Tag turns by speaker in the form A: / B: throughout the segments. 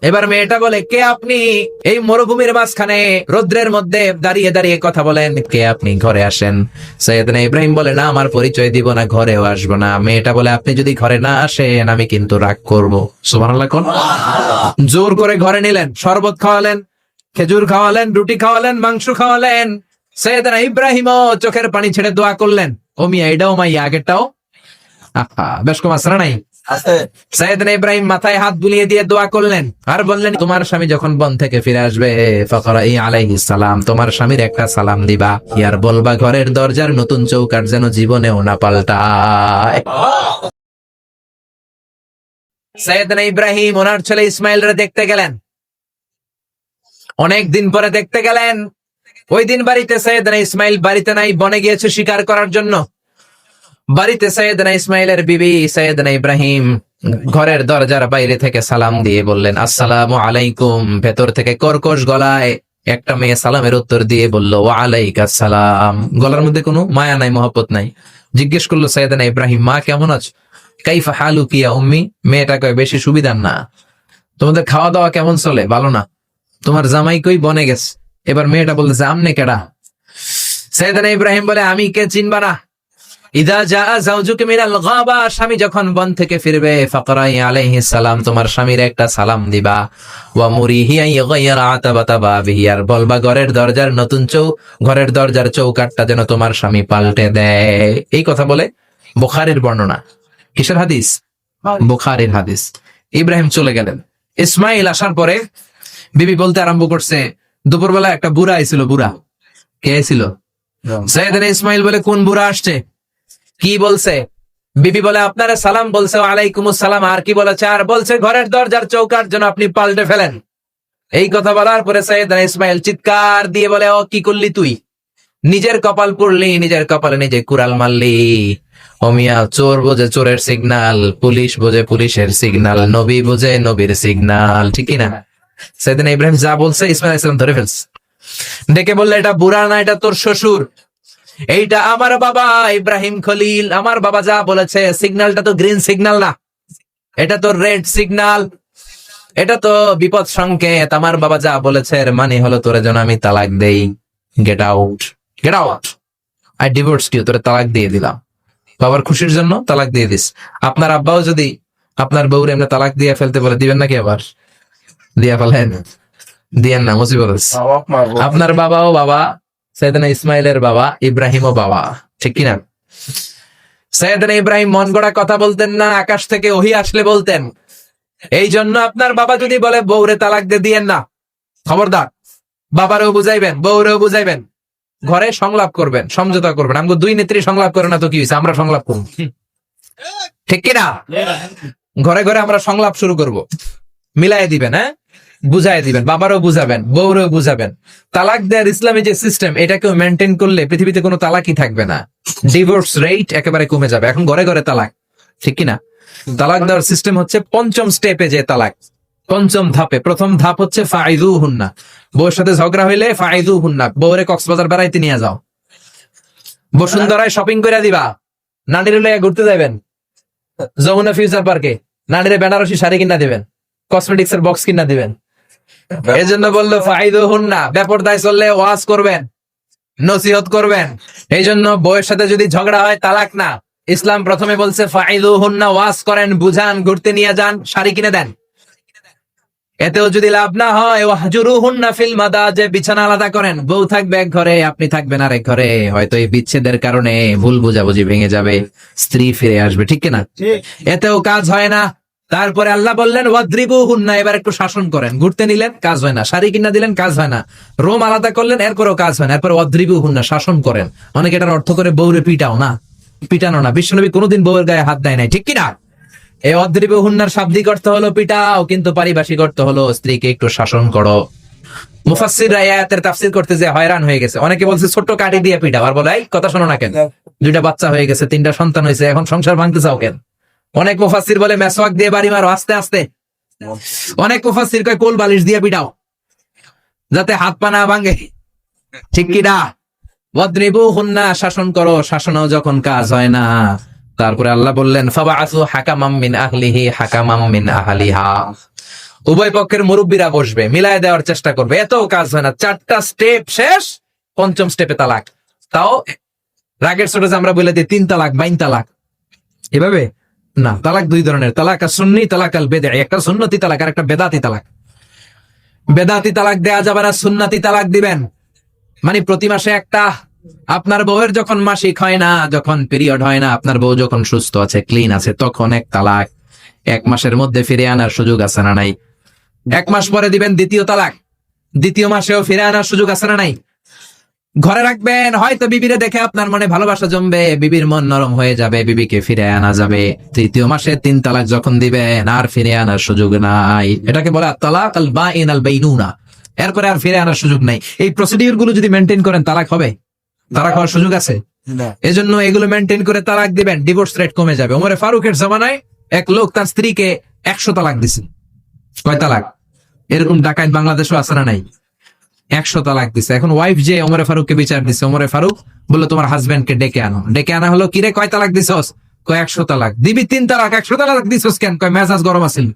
A: এবার মেয়েটা বলে, কে আপনি? এই মরুভূমির মাঝখানে রৌদ্রের মধ্যে দাঁড়িয়ে দাঁড়িয়ে কথা বলেন, কে আপনি? ঘরে আসেন। সৈয়দনা ইব্রাহিম বলে, না, আমার পরিচয় দিব না, ঘরেও আসবো না। মেয়েটা বলে, আপনি যদি ঘরে না আসেন আমি কিন্তু রাগ করবো। সুবহানাল্লাহ কোন? জোর করে ঘরে নিলেন, শরবত খাওয়ালেন, খেজুর খাওয়ালেন, রুটি খাওয়ালেন, মাংস খাওয়ালেন। সৈয়দনা ইব্রাহিমও চোখের পানি ছেড়ে দোয়া করলেন। ও মিয়া, এটাও মাইয়া, আগেরটাও। বেশ কম আসরা নাই। সাইয়েদনা ইব্রাহিম মাথায় হাত বুলিয়ে দিয়ে দোয়া করলেন আর বললেন, তোমার স্বামী যখন বন থেকে ফিরে আসবে ফাকরাই আলাইহিস সালাম, তোমার স্বামীর একটা সালাম দিবা, আর বলবা ঘরের দরজার নতুন চৌকাঠ যেন জীবনেও না পাল্টায়। সাইয়েদনা ইব্রাহিম ওনার ছেলে ইসমাইলরে দেখতে গেলেন। অনেক দিন পরে দেখতে গেলেন। ওই দিন বাড়িতে সাইয়েদনা ইসমাইল বাড়িতে নাই, বনে গিয়েছে শিকার করার জন্য। বাড়িতে সাইয়েদনা ইসমাইলের বিবি সাইয়েদনা ইব্রাহিম ঘরের দরজার বাইরে থেকে সালাম দিয়ে বললেন, আসসালামু আলাইকুম। ভেতর থেকে কর্কশ গলায় একটা মেয়ে সালামের উত্তর দিয়ে বলল, ওয়া আলাইকাস সালাম। গলার মধ্যে কোনো মায়া নাই, মহব্বত নাই। জিজ্ঞেস করলো সাইয়েদনা ইব্রাহিম, মা কেমন আছো? কাইফা হালুকি ইয়া উম্মি। মেয়েটা কয়, বেশি সুবিধার না। তোমাদের খাওয়া দাওয়া কেমন চলে? ভালো না। তোমার জামাই কই? বনে গেছে। এবার মেয়েটা বলতেছে, আমনে কেডা? সাইয়েদনা ইব্রাহিম বলে, আমি কে চিনবা না? ইদা জা যাওজুকা মিনাল গাবা, স্বামী যখন বন থেকে ফিরবে ফাকরাই আলাইহিস সালাম, তোমার স্বামীর একটা সালাম দিবা। ওয়া মুরিহি ইয়াগাইরা আতাবাতা বাবিহি, আর বলবা ঘরের দরজার চৌকাঠটা যেন তোমার স্বামী পাল্টে দেয়। এই কথা বলে বুখারীর বর্ণনা। কিসের হাদিস? বুখারীর হাদিস। ইব্রাহিম চলে গেলেন। ইসমাইল আসার পরে বিবি বলতে আরম্ভ করছে, দুপুরবেলা একটা বুড়া আইছিল। বুড়া কে আইছিল? সাইয়েদনা ইসমাইল বলে, কোন বুড়া আসছে? কি বলছে? বিবি বলে, আপনারা সালাম বলছে, ওয়ালাইকুমুস সালাম। আর কি বলেছে? আর বলছে ঘরের দরজার চৌকাঠ যেন আপনি পাল্টে ফেলেন। এই কথা বলার পরে সাইয়েদনা ইসমাইল চিৎকার দিয়ে বলে, ও কি করলি তুই? নিজের কপাল পুড়লি, নিজের কপালে নিজে কুড়াল মারলি। ও মিয়া, চোর বোঝে চোরের সিগনাল, পুলিশ বোঝে পুলিশের সিগনাল, নবী বোঝে নবীর সিগনাল, ঠিক কিনা? সাইয়েদনা ইব্রাহিম যা বলছে ইসমাইল আলাইহিস সালাম ধরে ফেলছে। ডেকে বললে, এটা বুড়া না, এটা তোর শ্বশুর। এইটা আমার বাবা ইব্রাহিম খলিল। আমার বাবা যা বলেছে, সিগন্যালটা তো গ্রিন সিগন্যাল না, এটা তো রেড সিগন্যাল, এটা তো বিপদ সংকেত। আমার বাবা যা বলেছে এর মানে হলো তোরে যেন আমি তালাক দেই। Get out, get out, I divorce you. তোরে তালাক দিয়ে দিলাম। বাবার খুশির জন্য তালাক দিয়ে দিস। আপনার আব্বাও যদি আপনার বউরে এমনি তালাক দিয়ে ফেলতে বলে, দিবেন নাকি? আবার দিয়া ফেলেন, দিয়েন না, মুসিবত। আপনার বাবাও বাবা, সাইয়েদনা ইসমাইলের বাবা, ইব্রাহিমও বাবা, ঠিক কিনা? সাইয়েদনা ইব্রাহিম মন গড়া কথা বলতেন না, আকাশ থেকে ওহী আসলে বলতেন। এই জন্য আপনার বাবা যদি বলে বউরে তালাক দিয়ে দিয়েন না, খবরদার। বাবারেও বুঝাইবেন, বউরেও বুঝাইবেন, ঘরে সংলাপ করবেন, সমঝোতা করবেন। আমাকে দুই নেত্রী সংলাপ করে না তো কি হয়েছে? আমরা সংলাপ করব, ঠিক কিনা? ঘরে ঘরে আমরা সংলাপ শুরু করব। মিলাই দিবেন, হ্যাঁ, বুঝাই দিবেন, বাবারও বুঝাবেন, বউরেও বুঝাবেন। তালাক দেওয়ার ইসলামী যে সিস্টেম, এটাকেও মেনটেন করলে পৃথিবীতে কোনো তালাকই থাকবে না। ডিভোর্স রেট একেবারে কমে যাবে। এখন ঘরে ঘরে তালাক, ঠিক কিনা? তালাক দেওয়ার সিস্টেম হচ্ছে পঞ্চম স্টেপে যে তালাক, পঞ্চম ধাপে। প্রথম ধাপ হচ্ছে ফাইদুহুন্না। বউয়ের সাথে ঝগড়া হইলে ফাইদুহুন্না, বউরে কক্সবাজার বেড়াইতে নিয়ে যাও, বসুন্ধরায় শপিং করে দিবা, নানির লইয়া ঘুরতে যাবেন, যমুনা ফিউচার পার্কে নানিরে বেনারসি শাড়ি কিনা দিবেন, কসমেটিক্স এর বক্স কিনা দিবেন। এই জন্য বললো ফাইদুহুন্না। বেপরদায় চললে ওয়াজ করবেন, নসিহত করবেন। এই জন্য বউয়ের সাথে যদি ঝগড়া হয় তালাক না, ইসলাম প্রথমে বলছে ফাইদুহুন্না, ওয়াজ করেন, বুঝান, ঘুরতে নিয়ে যান, শাড়ি কিনে দেন। এতেও যদি লাভ না হয়, ওয়াহজুরুহুন্না ফিল মাদাজি, বিছানা আলাদা করেন। বউ থাকবে এক ঘরে, আপনি থাকবেন আরেক ঘরে। হয়তো এই বিচ্ছেদের কারণে ভুল বুঝাবুঝি ভেঙে যাবে, স্ত্রী ফিরে আসবে, ঠিক কিনা? এতেও কাজ হয় না। তারপরে আল্লাহ বললেন ওয়াদ্রিবুহুন্না, এবার একটু শাসন করেন। ঘুরতে নিলেন, কাজ হয় না। শাড়ি কিনা দিলেন, কাজ হয় না। রোম আলাদা করলেন, এরপরেও কাজ হয় না। এরপর ওয়াদ্রিবুহুন্না, শাসন করেন। অনেকে এটার অর্থ করে বউরে পিটাও না, পিটানো না। বিশ্বনবী কোনোদিন বউয়ের গায়ে হাত দেয় নাই, ঠিক কিনা? এই ওয়াদ্রিবুহুন্নার শাব্দিক অর্থ হলো পিটাও, কিন্তু পারিভাষিক অর্থ হলো স্ত্রীকে একটু শাসন করো। মুফাসসিররা এই আয়াতের তাফসীর করতে যে হয়রান হয়ে গেছে। অনেকে বলছে ছোট্ট কাঠি দিয়ে পিটাও, আর বলে এই কথা শোনো না কেন? দুইটা বাচ্চা হয়ে গেছে, 3টা সন্তান হয়েছে, এখন সংসার ভাঙতে চাও কেন? অনেক মুফাসসির বলে মেসওয়াক দিয়ে বাড়ি মারো আস্তে আস্তে। অনেক মুফাসসির কয় কোল বালিশ দিয়ে পিটাও, যাতে হাত পা না ভাঙে, ঠিক কি না? ওয়াদ্রিবুহুন্না, শাসন করো। শাসনও যখন কাজ হয় না, তারপরে আল্লাহ বললেন ফাবাআসু হাকামাম মিন আহলিহি হাকামাম মিন আহলিহা, উভয় পক্ষের মুরব্বীরা বসবে, মিলায় দেওয়ার চেষ্টা করবে, এত কাজ হয় না, 4টা স্টেপ শেষ, 5ম স্টেপে তালাক। তাও রাগের ছোট যে আমরা বলে দিই 3 তালাক 22 তালাক, এভাবে না। তালাক 2 ধরনের, তালাক সুন্নি, তালাক আল বেদঈ। একটা সুন্নতি তালাক আর একটা বেদাতি তালাক। বেদাতি তালাক দেয়া যাবে না, সুন্নতি তালাক দিবেন। মানে প্রতি মাসে একটা। আপনার বউয়ের যখন মাসিক হয় না, যখন পিরিয়ড হয় না, আপনার বউ যখন সুস্থ আছে, ক্লিন আছে, তখন 1 তালাক। 1 মাসের মধ্যে ফিরে আনার সুযোগ আছে না নাই? 1 মাস পরে দিবেন 2য় তালাক। 2য় মাসেও ফিরে আনার সুযোগ আছে না নাই? ঘরে রাখবেন, হয়তো বিবিরে দেখে আপনার মনে ভালোবাসা জমবে, বিবির মন নরম হয়ে যাবে, বিবিকে ফিরে আনা যাবে। 3য় মাসে 3 তালাক যখন দিবেন, আর ফিরে আনার সুযোগ নাই। এটাকে বলে আত-তালাক আল বাইন আল বাইনুনা। এরপরে আর ফিরে আনার সুযোগ নাই। এই প্রসিডিউর গুলো যদি মেনটেন করেন, তালাক হবে? তালাক হওয়ার সুযোগ আছে? এজন্য এগুলো মেনটেন করে তালাক দিবেন, ডিভোর্স রেট কমে যাবে। ওমরে ফারুকের জামানায় এক লোক তার স্ত্রীকে 100 তালাক দিছে। কয় তালাক? এরকম ডাকাত বাংলাদেশও আছে না নাই? 100 তালাক দিছে। এখন ওয়াইফ যে ওমরে ফারুককে বিচার দিছে, ওমরে ফারুক বললো তোমার হাজবেন্ডকে ডেকে আনো। ডেকে আনা হলো, কিরে কয় তালাক দিছস? কয় 100 তালাক। দিবি 3 তালাক, 100 তালাক দিছস কেন? কয় মেজাজ গরম আছিল।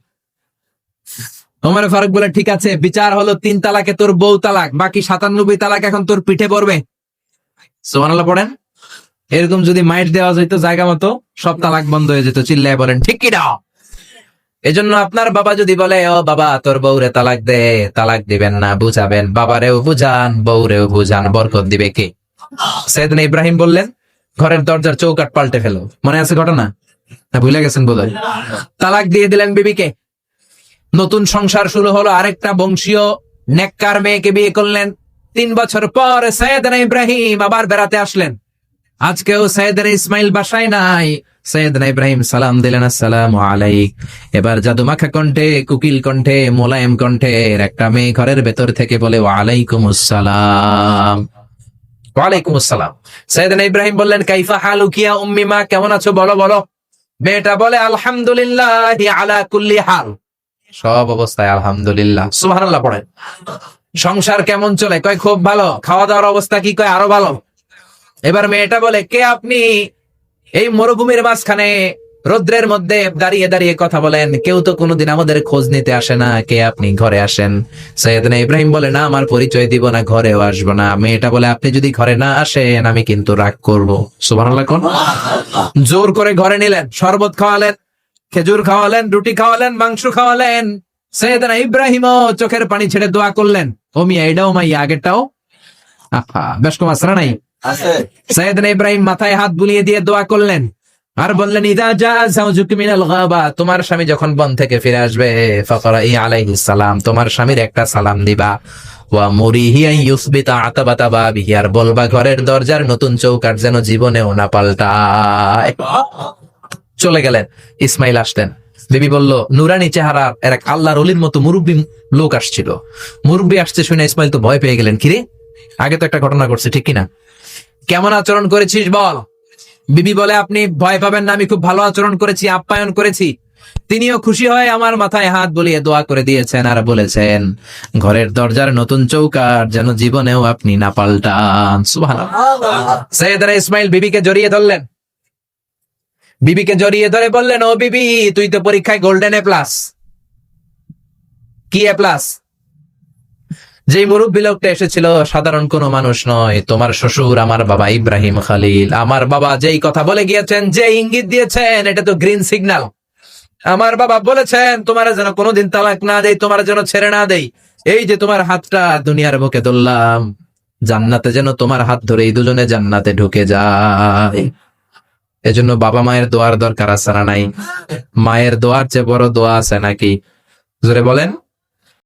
A: ওমরে ফারুক বলে ঠিক আছে, বিচার হলো 3 তালাকে তোর বউ তালাক, বাকি 97 তালাক এখন তোর পিঠে পড়বে। সুবহানাল্লাহ পড়েন। এরকম যদি মাইট দেওয়া যেত জায়গা মতো, সব তালাক বন্ধ হয়ে যেত। চিল্লায় বলেন ঠিক কি না? এজন্য আপনার বাবা যদি বলে ও বাবা তোর বউরে তালাক দে, তালাক দিবেন না, বুঝাবেন। বাবারেও বুঝান, বউরেও বুঝান, বরকত দিবে কে? সাইয়েদনা ইব্রাহিম বললেন ঘরের দরজার চৌকাঠ পাল্টে ফেলো। মনে আছে ঘটনা? না ভুলে গেছেন বোধহয়। তালাক দিয়ে দিলেন বিবিকে। নতুন সংসার শুরু হলো, আরেকটা বংশীয় নেককার মেয়েকে বিয়ে করলেন। 3 বছর পর সাইয়েদনা ইব্রাহিম আবার বেড়াতে আসলেন। আজকেও সাইয়েদনা ইসমাইল বাসায় নাই। সাইয়েদনা ইব্রাহিম সালাম দিলেন, আসসালামু আলাইক। এবার জাদুমাখা কণ্ঠে, কুকিল কণ্ঠে, মোলায়েম কণ্ঠের একটা মেয়ে ঘরের ভেতর থেকে বলে ওয়ালাইকুমুস সালাম। ওয়ালাইকুমুস সালাম। সাইয়েদনা ইব্রাহিম বললেন কাইফা হালুকি ইয়া উম্মি, মা কেমন আছো বলো বলো। মেয়েটা বলে আলহামদুলিল্লাহি আলা কুল্লি হাল, সব অবস্থায় আলহামদুলিল্লাহ। সুবহানাল্লাহ পড়েন। সংসার কেমন চলে? কয় খুব ভালো। খাওয়া দাওয়ার অবস্থা কি? কয় আরো ভালো। এবার মেয়েটা বলে কে আপনি? এই মরুভূমির মাঝখানে রৌদ্রের মধ্যে দাঁড়িয়ে দাঁড়িয়ে কথা বলেন, কেউ তো কোনোদিন আমাদের খোঁজ নিতে আসে না, কে আপনি? ঘরে আসেন। সাইয়েদনা ইব্রাহিম বলে না, আমার পরিচয় দিব না, ঘরেও আসবো না। মেয়েটা বলে আপনি যদি ঘরে না আসেন আমি কিন্তু রাগ করবো। সুবহানাল্লাহ কোন। জোর করে ঘরে নিলেন, শরবত খাওয়ালেন, খেজুর খাওয়ালেন, রুটি খাওয়ালেন, মাংস খাওয়ালেন। সাইয়েদনা ইব্রাহিমও চোখের পানি ছেড়ে দোয়া করলেন, ও মিয়া এটাও মাইয়া আগেরটাও। বেশ কম আসরা নাই। সাইয়েদনা ইব্রাহিম মাথায় হাত বুলিয়ে দিয়ে দোয়া করলেন আর বললেন ইদা জা যাওজুক মিনাল গাবা, তোমার স্বামী যখন বন থেকে ফিরে আসবে, ফাকরাই আলাইহিস সালাম, তোমার স্বামীর একটা সালাম দিবা। ওয়া মুরিহি আন ইউসবিতা আতাবাতা বাবিহি, আর বলবা ঘরের দরজার নতুন চৌকাঠ যেন জীবনেও না পাল্টায়। চলে গেলেন। ইসমাইল আসতেন। বিবি বলল নুরানি চেহারার এক আল্লাহর ওলির মতো মুরব্বী লোক আসছিল। মুরব্বী আসছে শুনে ইসমাইল তো ভয় পেয়ে গেলেন। কিরে, আগে তো একটা ঘটনা ঘটছে, ঠিক কিনা? কেমন আচরণ করেছিস বল। বিবি বলে আপনি ভয় পাবেন না, আমি খুব ভালো আচরণ করেছি, আপ্যায়ন করেছি। তিনিও খুশি হয়ে আমার মাথায় হাত বুলিয়ে দোয়া করে দিয়েছেন আর বলেছেন ঘরের দরজার নতুন চৌকাঠ যেন জীবনেও আপনি না পাল্টান। সুবহানাল্লাহ। সাইয়েদনা ইসমাইল বিবিকে জড়িয়ে ধরলেন। বিবিকে জড়িয়ে ধরে বললেন ও বিবি, তুই তো পরীক্ষায় গোল্ডেন এ প্লাস। কি এ প্লাস? যে মুরব্বী লোকটা এসেছিল সাধারণ কোনো মানুষ নয়, তোমার শ্বশুর আমার বাবা ইব্রাহিম খালিল। আমার বাবা যেই কথা বলে গিয়েছেন, যে ইঙ্গিত দিয়েছেন, এটা তো গ্রিন সিগন্যাল। আমার বাবা বলেছেন তোমার যেন কোনোদিন তালাক না দেই, তোমার যেন ছেড়ে না দেই। এই যে তোমার হাতটা দুনিয়ার বুকে ধরলাম, জান্নাতে যেন তোমার হাত ধরে এই দুজনে জান্নাতে ঢুকে যায়। এজন্য বাবা মায়ের দোয়ার দরকার আছে না নাই? মায়ের দোয়ার চেয়ে বড় দোয়া আছে নাকি? জোরে বলেন।